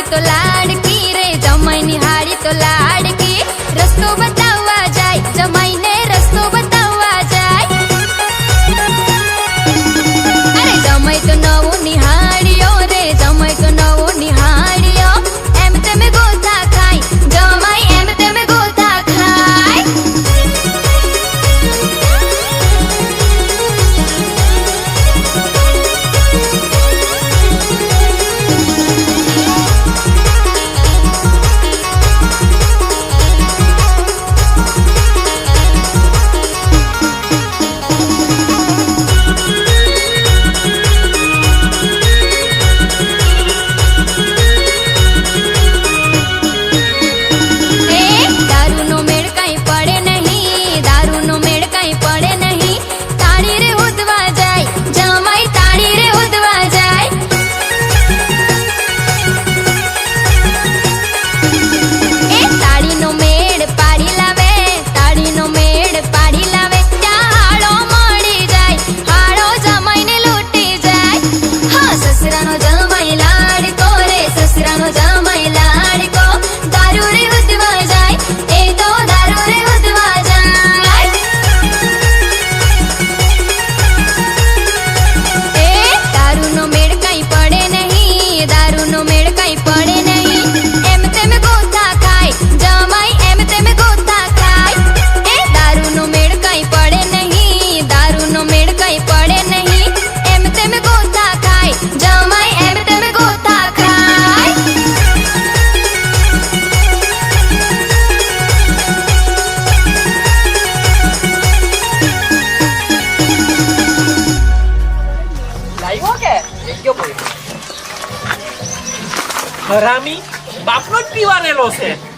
તો લાડકી રે જમાઈની હાડી તો લાડકી રસ્તો બતાવવા જાય જમાઈને રસ્તો બતાવવા જાય અરે જમાઈ તો નવો નિહાળ્યો રે જમાઈ તો નવો નિહાળ્યો એમ તમે ગોથા ખાય જમાઈ એમ તમે ગોથા ખાય હરામી બાપનો જ પીવાનેલો છે।